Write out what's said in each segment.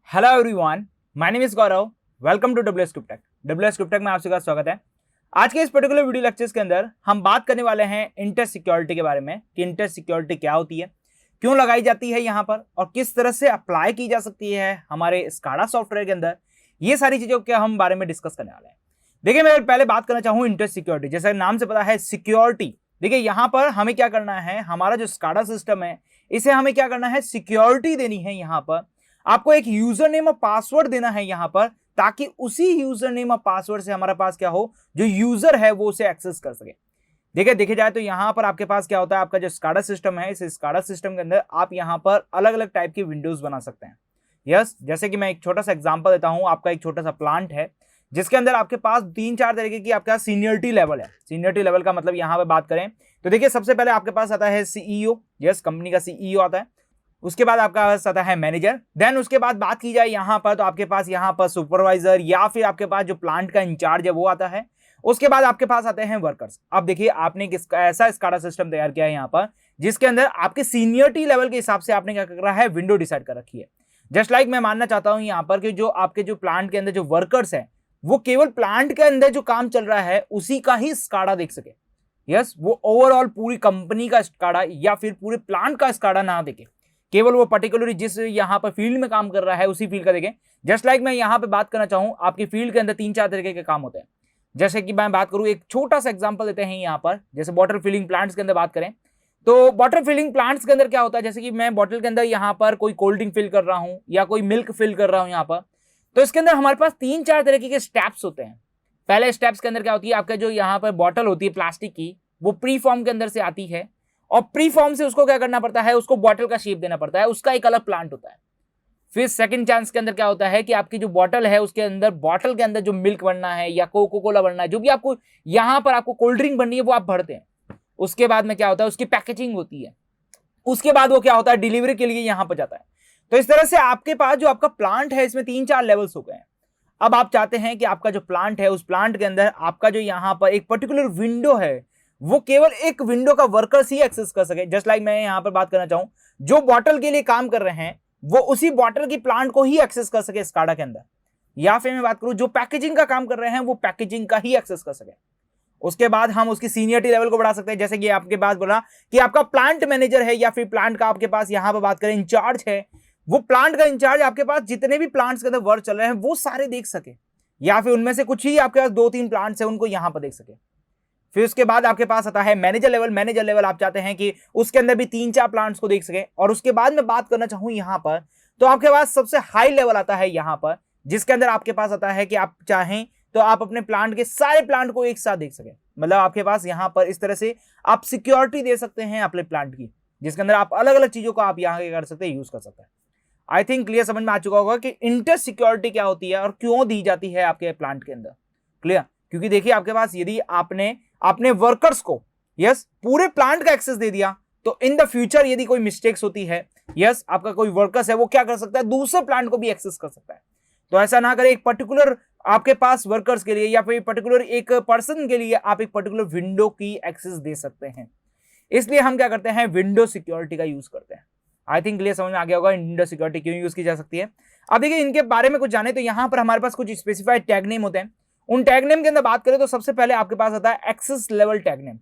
Hello everyone, my name is Gaurav. Welcome to WS group tech. WS group tech में आप सबका स्वागत है। आज के इस पर्टिकुलर वीडियो लेक्चर्स के अंदर हम बात करने वाले हैं इंटर सिक्योरिटी के बारे में कि इंटर सिक्योरिटी क्या होती है, क्यों लगाई जाती है यहाँ पर और किस तरह से अप्लाई की जा सकती है हमारे स्काडा सॉफ्टवेयर के अंदर। ये सारी चीज़ों के हम बारे में डिस्कस करने वाले हैं। देखिए, मैं पहले बात करना चाहूँ इंटर सिक्योरिटी। जैसे नाम से पता है सिक्योरिटी। देखिए, यहाँ पर हमें क्या करना है, हमारा जो स्काडा सिस्टम है इसे हमें क्या करना है, सिक्योरिटी देनी है। यहाँ पर आपको एक यूजर नेम और पासवर्ड देना है यहाँ पर, ताकि उसी यूजर नेम और पासवर्ड से हमारे पास क्या हो, जो यूजर है वो उसे एक्सेस कर सके। देखिए, देखे जाए तो यहाँ पर आपके पास क्या होता है, आपका जो स्काडा सिस्टम है, इस स्काडा सिस्टम के अंदर आप यहाँ पर अलग अलग टाइप की विंडोज बना सकते हैं। यस, जैसे कि मैं एक छोटा सा एग्जांपल देता हूँ। आपका एक छोटा सा प्लांट है जिसके अंदर आपके पास 3-4 तरीके की आपका सीनियरिटी लेवल है। सीनियरिटी लेवल का मतलब यहाँ पे बात करें तो देखिए, सबसे पहले आपके पास आता है सीईओ। यस, कंपनी का सीईओ आता है। उसके बाद आपका पास आता है मैनेजर। देन उसके बाद बात की जाए यहाँ पर तो आपके पास यहाँ पर सुपरवाइजर या फिर आपके पास जो प्लांट का इंचार्ज है वो आता है। उसके बाद आपके पास आते हैं वर्कर्स। अब देखिए, आपने ऐसा स्काडा सिस्टम तैयार किया है यहाँ पर जिसके अंदर आपके सीनियरिटी लेवल के हिसाब से आपने क्या कर रहा है, विंडो डिसाइड कर रखी है। जस्ट लाइक मैं मानना चाहता हूँ यहाँ पर कि जो आपके जो प्लांट के अंदर जो वर्कर्स है वो केवल प्लांट के अंदर जो काम चल रहा है उसी का ही स्काडा देख सके। यस, वो ओवरऑल पूरी कंपनी का स्काडा या फिर पूरे प्लांट का स्काडा ना देखे, केवल वो पर्टिकुलरली जिस यहाँ पर फील्ड में काम कर रहा है उसी फील्ड का देखें। जस्ट लाइक मैं यहाँ पे बात करना चाहूँ, आपकी फील्ड के अंदर 3-4 तरीके के काम होते हैं। जैसे कि मैं बात करूँ, एक छोटा सा एग्जांपल देते हैं यहाँ पर। जैसे वाटर फिलिंग प्लांट्स के अंदर बात करें तो वाटर फिलिंग प्लांट्स के अंदर क्या होता है, जैसे कि मैं बॉटल के अंदर यहाँ पर कोई कोल्ड ड्रिंक फिल कर रहा हूँ या कोई मिल्क फिल कर रहा हूँ यहाँ पर, तो इसके अंदर हमारे पास 3-4 तरीके के स्टेप्स होते हैं। पहले स्टेप्स के अंदर क्या होती है, आपका जो यहाँ पर बॉटल होती है प्लास्टिक की, वो प्री फॉर्म के अंदर से आती है और प्री फॉर्म से उसको क्या करना पड़ता है, उसको बॉटल का शेप देना पड़ता है, उसका एक अलग प्लांट होता है। फिर सेकंड चांस के अंदर क्या होता है कि आपकी जो बॉटल है उसके अंदर, बॉटल के अंदर जो मिल्क बनना है या कोको कोला बनना है, जो भी आपको यहाँ पर आपको कोल्ड ड्रिंक बननी है वो आप भरते हैं। उसके बाद में क्या होता है, उसकी पैकेजिंग होती है। उसके बाद वो क्या होता है, डिलीवरी के लिए यहाँ पर जाता है। तो इस तरह से आपके पास जो आपका प्लांट है इसमें 3-4 लेवल्स हो गए हैं। अब आप चाहते हैं कि आपका जो प्लांट है उस प्लांट के अंदर आपका जो यहाँ पर एक पर्टिकुलर विंडो है वो केवल एक विंडो का वर्कर्स ही एक्सेस कर सके। जस्ट लाइक मैं यहाँ पर बात करना चाहूँ, जो बॉटल के लिए काम कर रहे हैं वो उसी बॉटल की प्लांट को ही एक्सेस कर सके स्काडा के अंदर। या फिर मैं बात करूँ, जो पैकेजिंग का काम कर रहे हैं वो पैकेजिंग का ही एक्सेस कर सके। उसके बाद हम उसकी सीनियरिटी लेवल को बढ़ा सकते हैं। जैसे कि आपके पास बोला कि आपका प्लांट मैनेजर है या फिर प्लांट का आपके पास यहाँ पर बात करें इंचार्ज है, वो प्लांट का इंचार्ज आपके पास जितने भी प्लांट्स के अंदर वर्क चल रहे हैं वो सारे देख सके, या फिर उनमें से कुछ ही आपके पास 2-3 प्लांट्स है उनको यहाँ पर देख सके। फिर उसके बाद आपके पास आता है मैनेजर लेवल। मैनेजर लेवल आप चाहते हैं कि उसके अंदर भी 3-4 प्लांट्स को देख सके। और उसके बाद मैं बात करना चाहूँ यहाँ पर तो आपके पास सबसे हाई लेवल आता है यहाँ पर, जिसके अंदर आपके पास आता है कि आप चाहें तो आप अपने प्लांट के सारे प्लांट को एक साथ देख सके। मतलब आपके पास यहाँ पर इस तरह से आप सिक्योरिटी दे सकते हैं अपने प्लांट की, जिसके अंदर आप अलग अलग चीजों को आप यहाँ कर सकते हैं, यूज कर सकते हैं। आई थिंक क्लियर समझ में आ चुका होगा कि इंटर सिक्योरिटी क्या होती है और क्यों दी जाती है आपके प्लांट के अंदर। क्लियर? क्योंकि देखिए, आपके पास यदि आपने अपने वर्कर्स को पूरे प्लांट का एक्सेस दे दिया तो इन द फ्यूचर यदि कोई मिस्टेक्स होती है, आपका कोई वर्कर्स है वो क्या कर सकता है, दूसरे प्लांट को भी एक्सेस कर सकता है। तो ऐसा ना करें, एक पर्टिकुलर आपके पास वर्कर्स के लिए या फिर पर्टिकुलर एक पर्सन के लिए आप एक पर्टिकुलर विंडो की एक्सेस दे सकते हैं। इसलिए हम क्या करते हैं, विंडो सिक्योरिटी का यूज करते हैं। आई थिंक क्लियर समझ में आ गया होगा विंडो सिक्योरिटी क्यों यूज की जा सकती है। अब देखिए, इनके बारे में कुछ जाने तो यहाँ पर हमारे पास कुछ स्पेसिफाइड टैग नेम होते हैं। उन टैग नेम के अंदर बात करें तो सबसे पहले आपके पास आता है एक्सेस लेवल टैग नेम।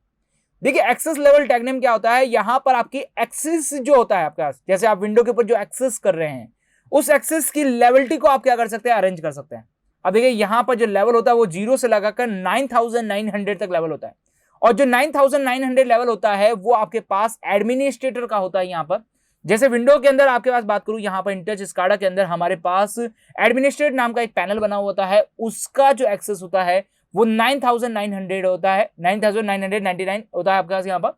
देखिए, एक्सेस लेवल टैग नेम क्या होता है, यहाँ पर आपकी एक्सेस जो होता है आपके पास, जैसे आप विंडो के ऊपर जो एक्सेस कर रहे हैं उस एक्सेस की लेवलिटी को आप क्या कर सकते हैं, अरेंज कर सकते हैं। अब देखिए, यहाँ पर जो लेवल होता है वो 0 से लगाकर 9900 तक लेवल होता है। और जो 9900 लेवल होता है वो आपके पास एडमिनिस्ट्रेटर का होता है। यहाँ पर जैसे विंडो के अंदर आपके पास बात करूं, यहाँ पर इंटर स्काडा के अंदर हमारे पास एडमिनिस्ट्रेटर नाम का एक पैनल बना हुआ होता है, उसका जो एक्सेस होता है वो 9900 होता है, 9999 होता है आपके पास यहाँ पर।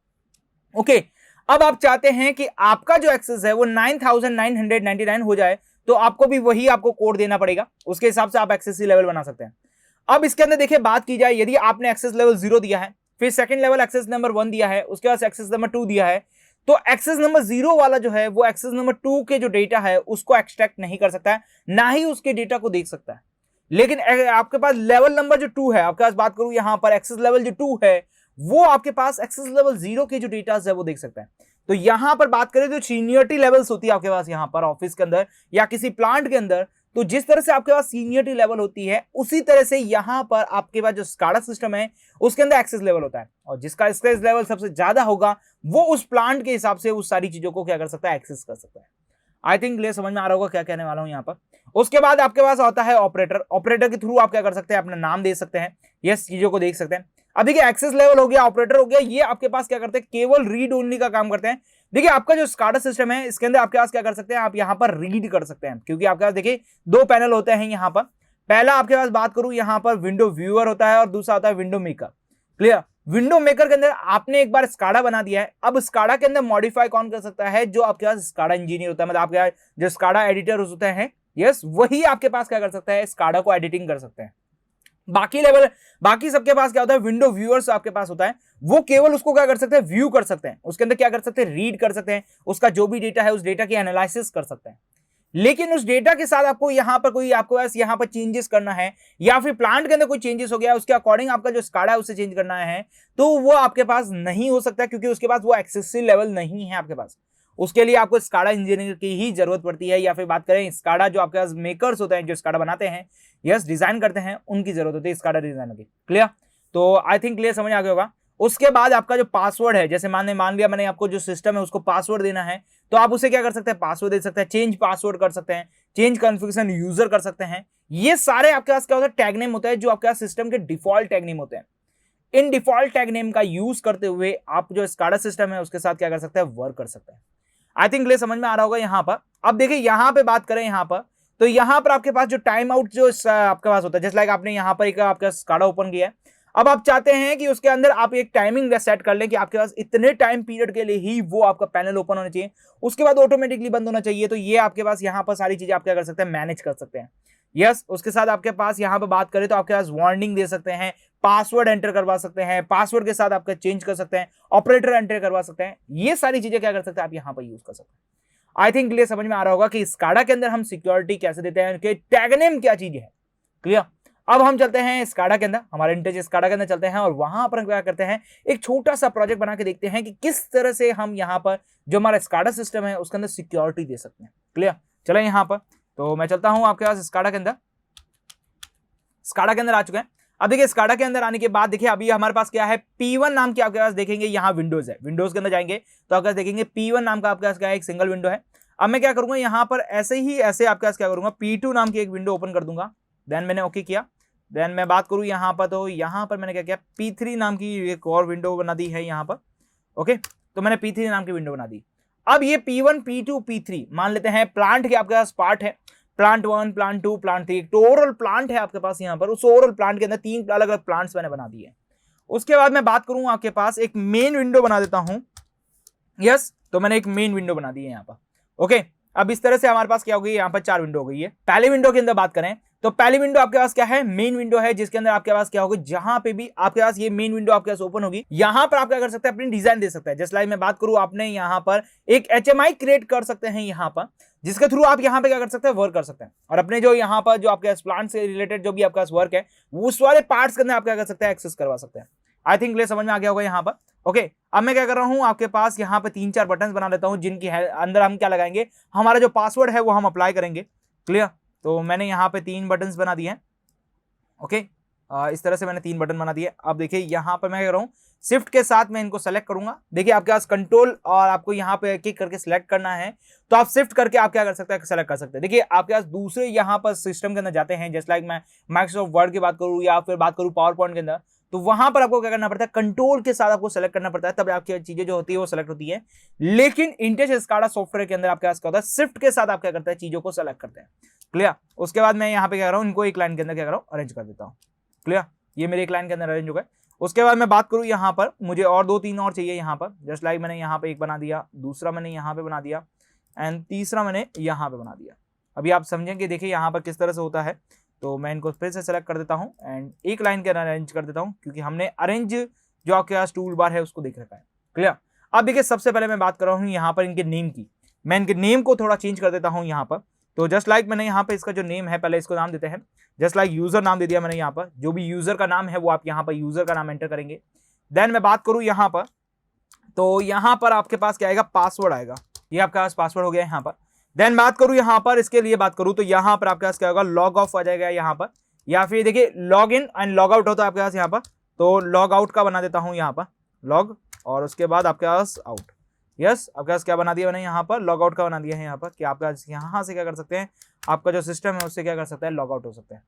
ओके, अब आप चाहते हैं कि आपका जो एक्सेस है वो 9999 हो जाए तो आपको भी वही आपको कोड देना पड़ेगा, उसके हिसाब से आप एक्सेस लेवल बना सकते हैं। अब इसके अंदर देखिए, बात की जाए, यदि आपने एक्सेस लेवल 0 दिया है, फिर सेकंड लेवल एक्सेस नंबर 1 दिया है, उसके बाद एक्सेस नंबर 2 दिया है, तो एक्सेस नंबर 0 वाला जो है वो एक्सेस नंबर 2 के जो डेटा है उसको एक्सट्रैक्ट नहीं कर सकता है, ना ही उसके डेटा को देख सकता है। लेकिन आपके पास लेवल नंबर जो 2 है, आपके पास बात करूं यहाँ पर एक्सेस लेवल जो 2 है वो आपके पास एक्सेस लेवल 0 के जो डेटा है वो देख सकता है। तो यहां पर बात करें तो सीनियरिटी लेवल्स होती है आपके पास यहाँ पर ऑफिस के अंदर या किसी प्लांट के अंदर, तो जिस तरह से आपके पास सीनियरिटी लेवल होती है उसी तरह से यहां पर आपके पास जो स्काडा सिस्टम है उसके अंदर एक्सेस लेवल होता है, और जिसका एक्सेस लेवल सबसे ज्यादा होगा वो उस प्लांट के हिसाब से उस सारी चीजों को क्या कर सकता है, एक्सेस कर सकता है। आई थिंक क्लियर समझ में आ रहा होगा क्या कहने वाला हूं यहाँ पर। उसके बाद आपके पास आता है ऑपरेटर। ऑपरेटर के थ्रू आप क्या कर सकते हैं, अपना नाम दे सकते हैं, ये चीजों को देख सकते हैं। अब देखिए एक्सेस लेवल हो गया, ऑपरेटर हो गया, ये आपके पास क्या करते हैं, केवल रीड ओनली का काम करते हैं। देखिए आपका जो स्काडा सिस्टम है इसके अंदर आपके पास क्या कर सकते हैं, आप यहाँ पर रीड कर सकते हैं, क्योंकि आपके पास देखिए दो पैनल होते हैं यहाँ पर। पहला आपके पास बात करूं यहाँ पर विंडो व्यूअर होता है और दूसरा होता है window maker. Clear. Window maker के अंदर आपने एक बार स्काडा बना दिया है, अब स्काडा के अंदर मॉडिफाई कौन कर सकता है, जो आपके पास स्काडा इंजीनियर होता है, मतलब आपके जो स्काडा एडिटर होते हैं, यस वही आपके पास क्या कर सकता है, स्काडा को एडिटिंग कर सकते हैं। बाकी सबके पास क्या होता है, विंडो व्यूअर्स आपके पास होता है, वो केवल उसको क्या कर सकते हैं, व्यू कर सकते हैं, उसके अंदर क्या कर सकते हैं, रीड कर सकते हैं, उसका जो भी डेटा है उस डेटा की एनालिसिस कर सकते हैं। लेकिन उस डेटा के साथ आपको यहां पर कोई आपको पास यहां पर चेंजेस करना है, या फिर प्लांट के अंदर कोई चेंजेस हो गया उसके अकॉर्डिंग आपका जो स्काडा है उसे चेंज करना है, तो वो आपके पास नहीं हो सकता, क्योंकि उसके पास वो एक्सेसिव लेवल नहीं है आपके पास। उसके लिए आपको स्काडा इंजीनियर की ही जरूरत पड़ती है, या फिर बात करें स्काडा जो आपके पास मेकर्स होते हैं, जो स्काडा बनाते हैं, यस डिजाइन करते हैं, उनकी जरूरत होती है स्काडा डिजाइनर की। क्लियर। तो आई थिंक क्लियर समझ आ गया होगा। उसके बाद आपका जो पासवर्ड है, जैसे मान लिया मैंने आपको जो सिस्टम है उसको पासवर्ड देना है, तो आप उसे क्या कर सकते हैं, पासवर्ड दे सकते हैं, चेंज पासवर्ड कर सकते हैं, चेंज कॉन्फ़िगरेशन यूजर कर सकते हैं। ये सारे आपके पास क्या होता है, टैग नेम होता है, जो आपके पास सिस्टम के डिफॉल्ट टैग नेम होते हैं। इन डिफॉल्ट टैग नेम का यूज करते हुए आप जो स्काडा सिस्टम है उसके साथ क्या कर सकते हैं, वर्क कर सकते हैं। आई थिंक समझ में आ रहा होगा यहाँ पर। अब देखिए यहाँ पे बात करें यहाँ पर, तो यहाँ पर आपके पास जो टाइम आउट जो आपके पास होता है, जैसे लाइक आपने यहाँ पर एक आपका स्काडा ओपन किया है, अब आप चाहते हैं कि उसके अंदर आप एक टाइमिंग सेट कर लें कि आपके पास इतने टाइम पीरियड के लिए ही वो आपका पैनल ओपन होना चाहिए, उसके बाद ऑटोमेटिकली बंद होना चाहिए। तो ये आपके पास यहाँ पर सारी चीजें आप क्या कर सकते हैं, मैनेज कर सकते हैं। यस उसके साथ आपके पास यहाँ पर बात करें तो आपके पास वार्निंग दे सकते हैं, पासवर्ड एंटर करवा सकते हैं, पासवर्ड के साथ आपका चेंज कर सकते हैं, ऑपरेटर एंटर करवा सकते हैं। ये सारी चीजें क्या कर सकते हैं, आप यहाँ पर यूज कर सकते हैं। आई थिंक समझ में आ रहा होगा कि स्काडा के अंदर हम सिक्योरिटी कैसे देते हैं, उनके टैग नेम क्या चीज है। क्लियर। अब हम चलते हैं स्काडा के अंदर, हमारे इंटेज स्काडा के अंदर चलते हैं, और वहां पर क्या करते हैं, एक छोटा सा प्रोजेक्ट बना के देखते हैं कि किस तरह से हम यहाँ पर जो हमारा स्काडा सिस्टम है उसके अंदर सिक्योरिटी दे सकते हैं। क्लियर। चले यहाँ पर, तो मैं चलता हूं आपके पास स्काडा के अंदर। स्काडा के अंदर आ चुके हैं। अब देखिए स्काडा के अंदर आने के बाद देखिए अभी हमारे पास क्या है, P1 नाम की आपके पास देखेंगे यहाँ विंडोज है। विंडोज के अंदर जाएंगे तो आपके पास देखेंगे P1 नाम का आपके पास क्या है, एक सिंगल विंडो है। अब मैं क्या करूंगा, यहाँ पर ऐसे आपके पास क्या करूंगा, P2 नाम की एक विंडो ओपन कर दूंगा। देन मैंने ओके किया। देन मैं बात करूं यहाँ पर, तो यहाँ पर मैंने क्या किया, P3 नाम की एक और विंडो बना दी है यहाँ पर। ओके, तो मैंने P3 नाम की विंडो बना दी। अब ये P1 P2 P3 मान लेते हैं प्लांट के आपके पास पार्ट है, प्लांट 1 प्लांट 2 प्लांट 3, तो ओवरऑल प्लांट है आपके पास यहाँ पर। उस ओवरऑल प्लांट के अंदर 3 अलग अलग प्लांट्स मैंने बना दिए। उसके बाद मैं बात करूं आपके पास एक मेन विंडो बना देता हूं। यस, तो मैंने एक मेन विंडो बना दी है यहाँ पर। ओके, अब इस तरह से हमारे पास क्या हो गई, यहाँ पर 4 विंडो हो गई है। पहले विंडो के अंदर बात करें तो पहली विंडो आपके पास क्या है, मेन विंडो है, जिसके अंदर आपके पास क्या होगा, जहां पे भी आपके पास ये मेन विंडो आपके पास ओपन होगी, यहां पर आप क्या कर सकते हैं, अपनी डिजाइन दे सकते हैं। जस्ट लाइक मैं बात करूं, आपने यहां पर एक HMI क्रिएट कर सकते हैं यहाँ पर, जिसके थ्रू आप यहाँ पे क्या कर सकते हैं, वर्क कर सकते हैं, और अपने जो यहाँ पर जो आपके प्लांट से रिलेटेड जो भी आपके पास वर्क है उस वाले पार्ट्स के अंदर आप क्या कर सकते हैं, एक्सेस करवा सकते हैं। आई थिंक समझ में आ गया होगा यहाँ पर। ओके, अब मैं क्या कर रहा हूँ, आपके पास यहाँ पे 3-4 बटन बना लेता हूँ, जिनकी अंदर हम क्या लगाएंगे, हमारा जो पासवर्ड है वो हम अप्लाई करेंगे। क्लियर। तो मैंने यहाँ पे 3 बटन बना दिए हैं। ओके, इस तरह से मैंने 3 बटन बना दिए। अब देखिए यहाँ पर मैं कह रहा हूँ, शिफ्ट के साथ मैं इनको सेलेक्ट करूंगा। देखिए आपके पास कंट्रोल और आपको यहाँ पे क्लिक करके सिलेक्ट करना है, तो आप शिफ्ट करके आप क्या कर सकते हैं, सेलेक्ट कर सकते हैं। देखिए आपके पास दूसरे यहाँ पर सिस्टम के अंदर जाते हैं, जस्ट लाइक मैं माइक्रोसॉफ्ट वर्ड की बात करूँ या फिर बात करूँ पावर पॉइंट के अंदर, तो वहां पर आपको क्या करना पड़ता है, कंट्रोल के साथ आपको सेलेक्ट करना पड़ता है, तब आपकी चीजें जो होती है वो सेलेक्ट होती है। लेकिन इंटेज स्काडा सॉफ्टवेयर के अंदर आपके पास क्या होता है, शिफ्ट के साथ आप क्या करते हैं, चीजों को सेलेक्ट करते हैं। क्लियर। उसके बाद मैं यहाँ पे क्या कर रहा हूँ, इनको एक लाइन के अंदर क्या कर रहा हूँ, अरेंज कर देता हूँ। क्लियर, ये मेरे एक लाइन के अंदर अरेंज हो गए। उसके बाद मैं बात करूँ यहाँ पर, मुझे और 2-3 और चाहिए यहाँ पर। जस्ट लाइक मैंने यहाँ पे एक बना दिया, दूसरा मैंने यहाँ पे बना दिया, एंड तीसरा मैंने यहाँ पे बना दिया। अभी आप समझेंगे, देखिए यहाँ पर किस तरह से होता है। तो मैं इनको फिर से सेलेक्ट कर देता हूँ एंड एक लाइन के अंदर अरेंज कर देता हूँ, क्योंकि हमने अरेंज जो आपके पास टूल बार है उसको देख रखा है। क्लियर। अब देखिए सबसे पहले मैं बात कर रहा हूँ यहाँ पर इनके नेम की। मैं इनके नेम को थोड़ा चेंज कर देता हूँ यहाँ पर। तो जस्ट लाइक मैंने यहाँ पे इसका जो नेम है, पहले इसको नाम देते हैं, जस्ट लाइक यूजर नाम दे दिया मैंने यहाँ पर। जो भी यूजर का नाम है वो आप यहाँ पर यूजर का नाम एंटर करेंगे। देन मैं बात करूँ यहाँ पर, तो यहाँ पर आपके पास क्या आएगा, पासवर्ड आएगा। ये आपका पासवर्ड हो गया यहाँ पर। देन बात करूं यहाँ पर, इसके लिए बात करूं तो यहाँ पर आपके पास क्या होगा, लॉग ऑफ आ जाएगा यहाँ पर, या फिर देखिए log in and log out होता है आपके पास यहाँ पर, तो लॉग आउट का बना देता हूं यहाँ पर लॉग, और उसके बाद आपके पास आउट। यस, आपके पास क्या बना दिया मैंने यहाँ पर, लॉग आउट का बना दिया है यहाँ पर, कि आपका यहाँ से क्या कर सकते हैं, आपका जो सिस्टम है उससे क्या कर सकता है, लॉग आउट हो सकता है।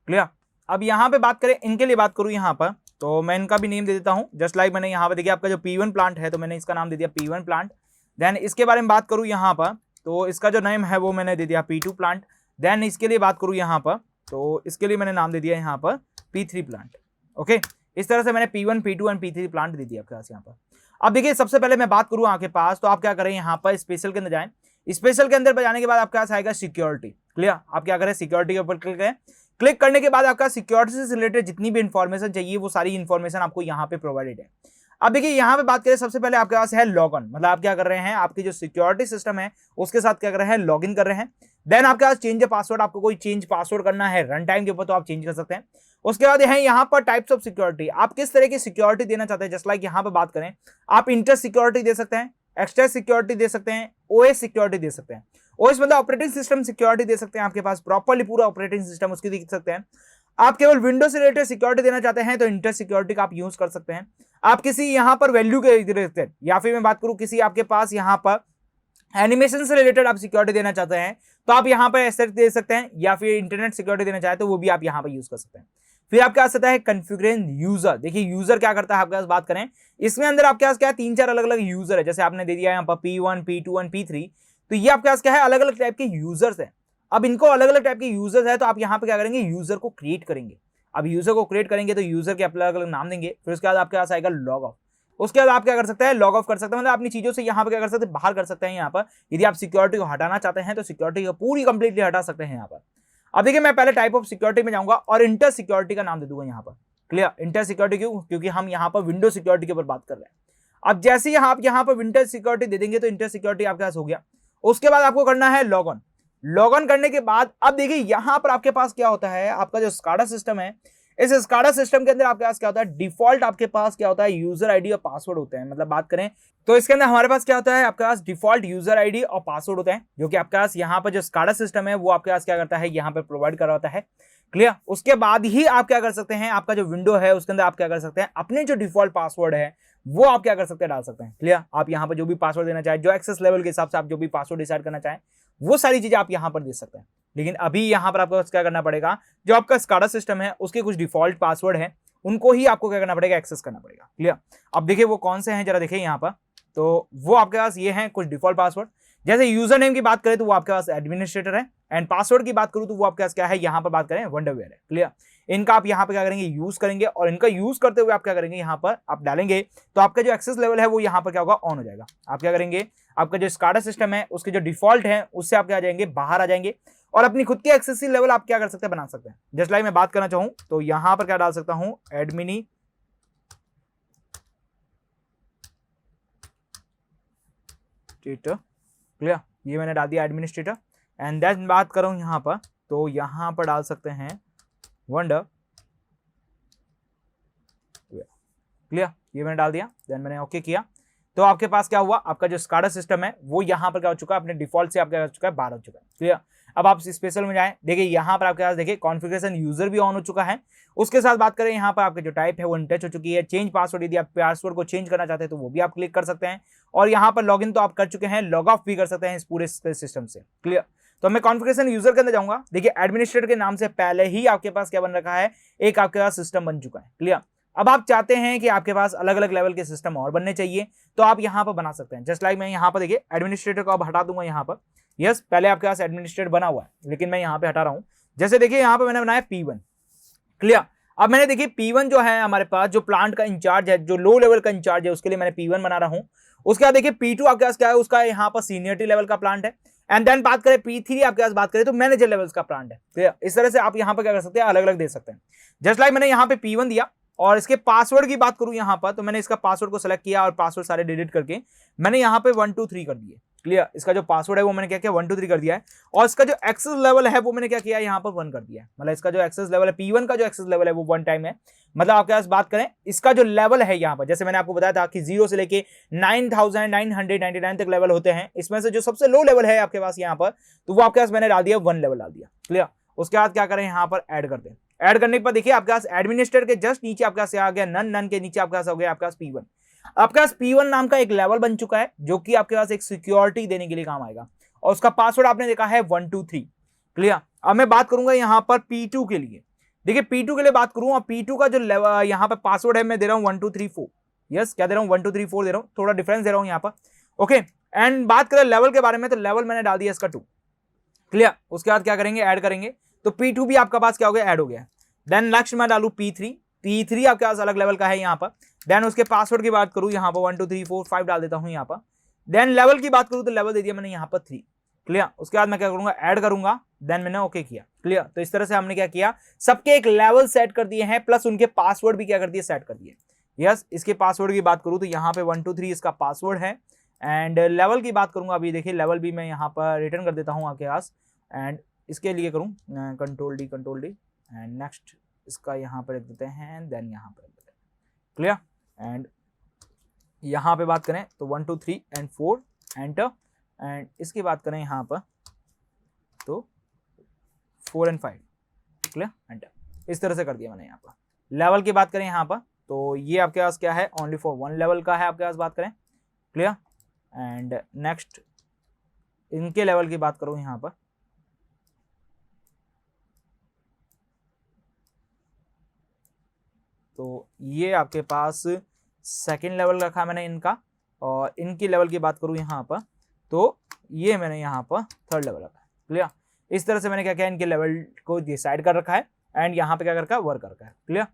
क्लियर। अब यहाँ पे बात करें, इनके लिए बात करूँ यहाँ पर, तो मैं इनका भी नेम दे देता हूँ, जस्ट लाइक मैंने यहाँ पर देखिए आपका जो P1 प्लांट है तो मैंने इसका नाम दे दिया P1 प्लांट। देन इसके बारे में बात करूँ यहाँ पर, तो इसका जो नेम है वो मैंने दे दिया P2 प्लांट। देन इसके लिए बात करूँ यहाँ पर, तो इसके लिए मैंने नाम दे दिया यहाँ पर P3 प्लांट। ओके, इस तरह से मैंने P1, P2 and P3 plant दे दिया आपके पास यहाँ पर। अब देखिए सबसे पहले मैं बात करूँ आपके पास, तो आप क्या करें यहाँ पर स्पेशल के अंदर जाएं। स्पेशल के अंदर जाने के बाद आपके पास आएगा सिक्योरिटी। क्लियर, आप क्या करें, सिक्योरिटी के ऊपर क्लिक करें। क्लिक करने के बाद आपका सिक्योरिटी से रिलेटेड जितनी भी इंफॉर्मेशन चाहिए वो सारी इंफॉर्मेशन आपको यहाँ पे प्रोवाइडेड है। अब देखिए यहाँ पे बात करें, सबसे पहले आपके पास है लॉगिन, मतलब आप क्या कर रहे हैं, आपकी जो सिक्योरिटी सिस्टम है उसके साथ क्या कर रहे हैं, लॉगिन कर रहे हैं। देन आपके पास चेंज पासवर्ड, आपको कोई चेंज पासवर्ड करना है रन टाइम के ऊपर तो आप चेंज कर सकते हैं। उसके बाद है यहाँ पर टाइप्स ऑफ सिक्योरिटी, आप किस तरह की सिक्योरिटी देना चाहते हैं। जस्ट लाइक यहाँ पे बात करें, आप इंटर सिक्योरिटी दे सकते हैं, एक्स्ट्रा सिक्योरिटी दे सकते हैं, ओएस सिक्योरिटी दे सकते हैं। ओएस मतलब ऑपरेटिंग सिस्टम सिक्योरिटी दे सकते हैं, आपके पास प्रॉपर्ली पूरा ऑपरेटिंग सिस्टम उसकी दे सकते हैं। आप केवल विंडो से रिलेटेड सिक्योरिटी देना चाहते हैं तो इंटर सिक्योरिटी का आप यूज कर सकते हैं। आप किसी यहाँ पर वैल्यू के रिलेटेड, या फिर मैं बात करूं किसी आपके पास यहाँ पर एनिमेशन से रिलेटेड आप सिक्योरिटी देना चाहते हैं तो आप यहाँ पर ऐसे दे सकते हैं, या फिर इंटरनेट सिक्योरिटी देना चाहते हैं तो वो भी आप यहाँ पर यूज कर सकते हैं। फिर आपके पास आता है कॉन्फ़िगरेशन यूजर। देखिए यूजर क्या करता है, आपके पास बात करें, इसमें अंदर आपके पास क्या है, 3-4 अलग अलग यूजर है। जैसे आपने दे दिया यहाँ पर P1, P2 एंड P3, तो ये आपके पास क्या है, अलग अलग टाइप के यूजर्स है। अब इनको अलग अलग टाइप के यूजर्स है तो आप यहाँ पे क्या करेंगे, यूजर को क्रिएट करेंगे। अब यूजर को क्रिएट करेंगे तो यूजर के अलग अलग नाम देंगे। फिर उसके बाद आपके पास आएगा लॉग ऑफ। उसके बाद आप क्या कर सकते हैं, लॉग ऑफ कर सकते हैं, मतलब अपनी चीजों से यहाँ पर क्या कर सकते हैं, बाहर कर सकते हैं। यहाँ पर यदि आप सिक्योरिटी को हटाना चाहते हैं तो सिक्योरिटी को पूरी कंप्लीटली हटा सकते हैं यहाँ पर। अब देखिए मैं पहले टाइप ऑफ सिक्योरिटी में जाऊंगा और इंटर सिक्योरिटी का नाम दे दूंगा यहाँ पर। क्लियर, इंटर सिक्योरिटी क्यों, क्योंकि हम यहाँ पर विंडो सिक्योरिटी के ऊपर बात कर रहे हैं। अब जैसे ही आप यहाँ पर विंडो सिक्योरिटी दे देंगे तो इंटर सिक्योरिटी आपके पास हो गया। उसके बाद आपको करना है लॉग ऑन। लॉग ऑन करने के बाद अब देखिए यहाँ पर आपके पास क्या होता है, आपका जो स्काडा सिस्टम है, इस स्काडा सिस्टम के अंदर आपके पास क्या होता है, डिफॉल्ट आपके पास क्या होता है, यूजर आईडी और पासवर्ड होते हैं। मतलब बात करें तो इसके अंदर हमारे पास क्या होता है, आपके पास डिफॉल्ट यूजर आईडी और पासवर्ड होता है, जो कि आपके पास यहाँ पर जो स्काडा सिस्टम है वो आपके पास क्या करता है, यहाँ पर प्रोवाइड करवाता है। क्लियर, उसके बाद ही आप क्या कर सकते हैं, आपका जो विंडो है उसके अंदर आप क्या कर सकते हैं, अपने जो डिफॉल्ट पासवर्ड है वो आप क्या कर सकते हैं, डाल सकते हैं। क्लियर, आप यहाँ पर जो भी पासवर्ड देना चाहें, जो एक्सेस लेवल के हिसाब से आप जो भी पासवर्ड डिसाइड करना चाहें वो सारी चीजें आप यहाँ पर दे सकते हैं। लेकिन अभी यहाँ पर आपको क्या करना पड़ेगा, जो आपका स्काडा सिस्टम है उसके कुछ डिफॉल्ट पासवर्ड है उनको ही आपको क्या करना पड़ेगा, एक्सेस करना पड़ेगा। क्लियर, अब देखिए वो कौन से हैं जरा देखिए यहाँ पर, तो वो आपके पास ये हैं कुछ डिफॉल्ट पासवर्ड। जैसे यूजर नेम की बात करें तो वो आपके पास एडमिनिस्ट्रेटर है, एंड पासवर्ड की बात करूं तो वो आपके पास क्या है, यहाँ पर बात करें वंडरवेयर है। क्लियर, इनका आप यहाँ पे क्या करेंगे, यूज करेंगे, और इनका यूज करते हुए आप क्या करेंगे, यहाँ पर आप डालेंगे तो आपका जो एक्सेस लेवल है वो यहाँ पर क्या होगा, ऑन हो जाएगा। आप क्या करेंगे, आपका जो स्काडा सिस्टम है उसके जो डिफॉल्ट है उससे आप क्या आ जाएंगे, बाहर आ जाएंगे, और अपनी खुद की एक्सेस लेवल आप क्या कर सकते हैं, बना सकते हैं। जस्ट लाइक मैं बात करना चाहूं तो यहां पर क्या डाल सकता हूं, एडमिनी क्लियर, ये मैंने डाल दिया एडमिनिस्ट्रेटर। एंड देन बात करूं यहां पर तो यहां पर डाल सकते हैं वंडर। क्लियर, ये मैंने डाल दिया, देन मैंने ओके किया तो आपके पास क्या हुआ, आपका जो स्काडा सिस्टम है वो यहाँ पर क्या हो चुका है, अपने डिफॉल्ट से आप क्या हो चुका है, बाहर हो चुका है। क्लियर, अब आप स्पेशल में जाएं, देखिए यहाँ पर आपके पास देखिए कॉन्फ़िगरेशन यूजर भी ऑन हो चुका है। उसके साथ बात करें यहाँ पर आपके जो टाइप है वो टच हो चुकी है। चेंज पासवर्ड, यदि आप पासवर्ड को चेंज करना चाहते हैं तो वो भी आप क्लिक कर सकते हैं, और यहाँ पर लॉगिन तो आप कर चुके हैं, लॉग ऑफ भी कर सकते हैं इस पूरे सिस्टम से। क्लियर, तो मैं कॉन्फ़िगरेशन यूजर के अंदर जाऊंगा। देखिए एडमिनिस्ट्रेटर के नाम से पहले ही आपके पास क्या बन रखा है, एक आपके पास सिस्टम बन चुका है। क्लियर, अब आप चाहते हैं कि आपके पास अलग अलग लेवल के सिस्टम और बनने चाहिए तो आप यहाँ पर बना सकते हैं। जस्ट लाइक मैं यहाँ पर देखिए एडमिनिस्ट्रेटर को अब हटा दूंगा यहाँ पर। यस, पहले आपके पास एडमिनिस्ट्रेटर बना हुआ है लेकिन मैं यहाँ पे हटा रहा हूँ। जैसे देखिए यहाँ पे मैंने बनाया P1। क्लियर, अब मैंने देखिए P1 जो है हमारे पास जो प्लांट का इंचार्ज है, जो लो लेवल का इंचार्ज है, उसके लिए मैंने P1 बना रहा हूँ। उसके बाद देखिए P2 आपके पास क्या है, उसका यहाँ पर सीनियरिटी लेवल का प्लांट है। एंड देन बात करें P3 आपके पास बात करें तो मैनेजर लेवल्स का प्लांट है। क्लियर, इस तरह से आप यहाँ पर क्या कर सकते हैं, अलग अलग दे सकते हैं। जस्ट लाइक मैंने यहाँ पे P1 दिया, और इसके पासवर्ड की बात करूं यहाँ पर तो मैंने इसका पासवर्ड को सेलेक्ट किया और पासवर्ड सारे डिलीट करके मैंने यहाँ पे 1 2 3 कर दिए। क्लियर, इसका जो पासवर्ड है वो मैंने क्या किया 1 2 3 कर दिया है, और इसका जो एक्सेस लेवल है वो मैंने क्या किया यहाँ पर 1 कर दिया है। मतलब इसका जो एक्सेस लेवल है P1 का जो एक्सेस लेवल है वो 1 टाइम है। मतलब आपके पास बात करें इसका जो लेवल है यहाँ पर, जैसे मैंने आपको बताया था कि 0 से लेके 9999 तक लेवल होते हैं, इसमें से जो सबसे लो लेवल है आपके पास यहाँ पर, तो वो आपके पास मैंने डाल दिया 1 लेवल डाल दिया। क्लियर, उसके बाद क्या करें यहाँ पर ऐड करते हैं। ऐड करने के बाद देखिए आपके पास एडमिनिस्ट्रेटर के जस्ट नीचे आपके पास आ गया नन, नन के नीचे आपके पास हो गया आपके पास P1। आपके पास P1 नाम का एक लेवल बन चुका है जो कि आपके पास एक सिक्योरिटी देने के लिए काम आएगा, और उसका पासवर्ड आपने देखा है 1 2 3। क्लियर, अब मैं बात करूंगा यहाँ पर P2 के लिए। देखिए P2 के लिए बात करूं, और P2 का जो लेवल यहाँ पर पासवर्ड है मैं दे रहा हूं 1 2 3 4। यस, क्या दे रहा हूं 1 2 3 4 दे रहा हूं, थोड़ा डिफरेंस दे रहा हूं यहाँ पर। ओके, एंड बात करें लेवल के बारे में, तो लेवल मैंने डाल दिया इसका 2। क्लियर, उसके बाद क्या करेंगे ऐड करेंगे, तो P2 भी आपका पास क्या हो गया ऐड हो गया। देन नेक्स्ट मैं डालू P3। P3 आपके पास अलग लेवल का है यहाँ पर। देन उसके पासवर्ड की बात करूँ यहाँ पर 1 2 3 4 5 डाल देता हूँ यहाँ पर। देन लेवल की बात करूँ तो लेवल दे दिया मैंने यहाँ पर 3। क्लियर, उसके बाद मैं क्या करूंगा ऐड करूंगा, देन मैंने ओके किया। क्लियर, तो इस तरह से हमने क्या किया, सबके एक लेवल सेट कर दिए हैं, प्लस उनके पासवर्ड भी क्या कर दिए सेट कर दिए। यस, इसके पासवर्ड की बात करूं तो यहाँ पे 1 2 3 इसका पासवर्ड है, एंड लेवल की बात करूंगा, अभी देखिए लेवल भी मैं यहाँ पर रिटर्न कर देता हूँ आपके पास, एंड इसके लिए करूँ कंट्रोल डी एंड नेक्स्ट इसका यहाँ पर रख देते हैं, देन यहाँ पर रख देते हैं। क्लियर, एंड यहाँ पे बात करें तो 1 2 3 एंड 4 एंटर, एंड इसकी बात करें यहाँ पर तो 4 एंड 5। Clear, enter. इस तरह से कर दिया मैंने यहाँ पर। लेवल की बात करें यहाँ पर तो ये आपके पास क्या है ओनली फॉर 1 लेवल का है आपके पास बात करें। क्लियर, एंड नेक्स्ट इनके लेवल की बात करूँ यहाँ पर तो ये आपके पास सेकेंड लेवल रखा मैंने इनका, और इनकी लेवल की बात करूँ यहाँ पर तो ये मैंने यहाँ पर 3rd लेवल रखा है। क्लियर, इस तरह से मैंने क्या किया इनके लेवल को डिसाइड कर रखा है, एंड यहाँ पे क्या कर रखा है वर्क कर रखा है। क्लियर,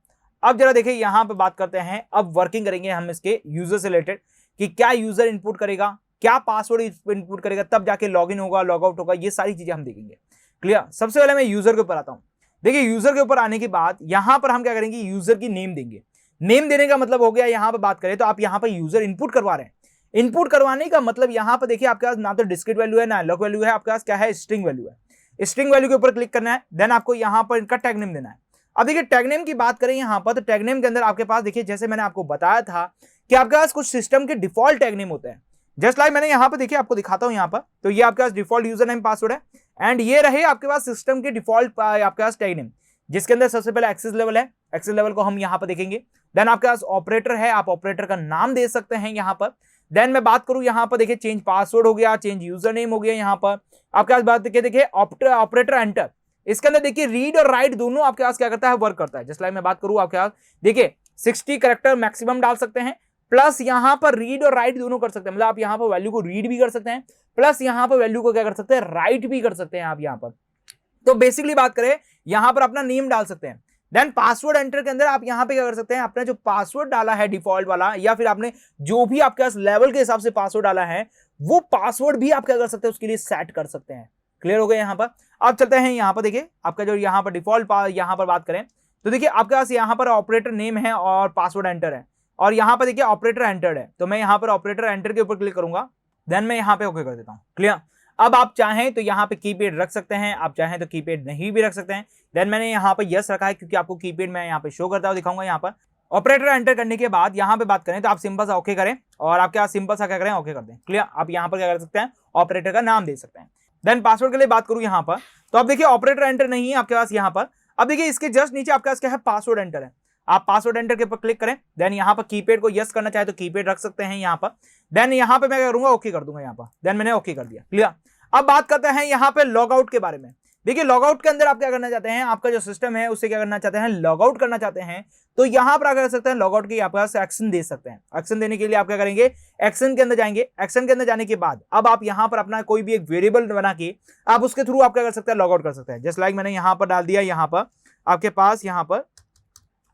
अब जरा देखिए यहाँ पे बात करते हैं, अब वर्किंग करेंगे हम इसके यूजर से रिलेटेड कि क्या यूजर इनपुट करेगा, क्या पासवर्ड इनपुट करेगा, तब जाके लॉगिन होगा लॉगआउट होगा, ये सारी चीजें हम देखेंगे। क्लियर, सबसे पहले मैं यूजर के ऊपर आता हूँ। देखिए यूजर के ऊपर आने के बाद यहाँ पर हम क्या करेंगे यूजर की नेम देंगे। नेम देने का मतलब हो गया यहाँ पर बात करें तो आप यहाँ पर यूजर इनपुट करवा रहे हैं। इनपुट करवाने का मतलब यहाँ पर देखिए आपके पास ना तो डिस्क्रीट वैल्यू है ना एलोक वैल्यू है, आपके पास क्या है स्ट्रिंग वैल्यू है। स्ट्रिंग वैल्यू के ऊपर क्लिक करना है, देन आपको यहाँ पर इनका टैग नेम देना है। अब देखिए टैग नेम की बात करें यहाँ पर तो टैग नेम के अंदर आपके पास देखिए जैसे मैंने आपको बताया था कि आपके पास कुछ सिस्टम के डिफॉल्ट टैग नेम होते हैं। जस्ट लाइक मैंने यहाँ पर देखिए आपको दिखाता हूँ यहाँ पर तो ये आपके पास डिफॉल्ट यूजर नेम पासवर्ड है, एंड ये रहे आपके पास सिस्टम के डिफॉल्ट आपके पास टैग नेम, जिसके अंदर सबसे पहले एक्सेस लेवल है। एक्सेस लेवल को हम यहाँ पर देखेंगे। देन आपके पास ऑपरेटर है, आप ऑपरेटर का नाम दे सकते हैं यहाँ पर। देन मैं बात करूं यहाँ पर देखिए चेंज पासवर्ड हो गया, चेंज यूजर नेम हो गया। यहाँ पर आपके पास बात देखिए ऑपरेटर एंटर, इसके अंदर देखिए रीड और राइट दोनों आपके पास क्या करता है वर्क करता है। जस्ट लाइक मैं बात करूं आपके पास देखिए 60 कैरेक्टर मैक्सिमम डाल सकते हैं, प्लस यहाँ पर रीड और राइट दोनों कर सकते हैं। मतलब आप यहाँ पर वैल्यू को रीड भी कर सकते हैं, प्लस यहाँ पर वैल्यू को क्या कर सकते हैं राइट भी कर सकते हैं आप यहाँ पर। तो बेसिकली बात करें यहाँ पर अपना नेम डाल सकते हैं। देन पासवर्ड एंटर के अंदर आप यहाँ पे क्या कर सकते हैं अपने जो पासवर्ड डाला है डिफॉल्ट वाला, या फिर आपने जो भी आपके पास लेवल के हिसाब से पासवर्ड डाला है वो पासवर्ड भी आप क्या कर सकते हैं उसके लिए सेट कर सकते हैं। क्लियर हो गया यहाँ पर। अब चलते हैं यहाँ पर देखिए आपका जो यहाँ पर डिफॉल्ट यहाँ पर बात करें तो देखिए आपके पास यहाँ पर ऑपरेटर नेम है और पासवर्ड एंटर है, और यहाँ पर देखिए ऑपरेटर एंटर्ड है। तो मैं यहाँ पर ऑपरेटर एंटर के ऊपर क्लिक करूंगा, देन मैं यहाँ पे ओके कर देता हूँ। क्लियर, अब आप चाहें तो यहाँ पे कीपैड रख सकते हैं, आप चाहें तो कीपैड नहीं भी रख सकते हैं। देन मैंने यहाँ पे यस रखा है क्योंकि आपको कीपैड मैं यहाँ पे शो करता हूँ दिखाऊंगा। यहाँ पर ऑपरेटर एंटर करने के बाद यहाँ पे बात करें तो आप सिंपल सा ओके करें, और आपके पास सिंपल सा क्या करें ओके कर दें। क्लियर, आप यहाँ पर क्या कर सकते हैं ऑपरेटर का नाम दे सकते हैं। देन पासवर्ड के लिए बात करूँ यहाँ पर तो आप देखिए ऑपरेटर एंटर नहीं है आपके पास यहाँ पर। अब देखिए इसके जस्ट नीचे आपके पास क्या है पासवर्ड एंटर है, आप पासवर्ड एंटर के ऊपर क्लिक करें। देन यहाँ पर कीपैड को यस करना चाहे तो कीपैड रख सकते हैं यहाँ पर। देन यहाँ पे मैं क्या करूंगा ओके कर दूंगा यहाँ पर। देन मैंने ओके कर दिया। क्लियर, अब बात करते हैं यहाँ पे लॉगआउट के बारे में। देखिए लॉगआउट के अंदर आप क्या करना चाहते हैं, आपका जो सिस्टम है उससे क्या करना चाहते हैं लॉगआउट करना चाहते हैं, तो यहाँ पर क्या कर सकते हैं लॉगआउट की आपके पास एक्शन दे सकते हैं। एक्शन देने के लिए आप क्या करेंगे एक्शन के अंदर जाएंगे। एक्शन के अंदर जाने के बाद अब आप यहाँ पर अपना कोई भी एक वेरिएबल बना के आप उसके थ्रू आप क्या कर सकते हैं लॉगआउट कर सकते हैं। जस्ट लाइक मैंने यहाँ पर डाल दिया, यहाँ पर आपके पास यहाँ पर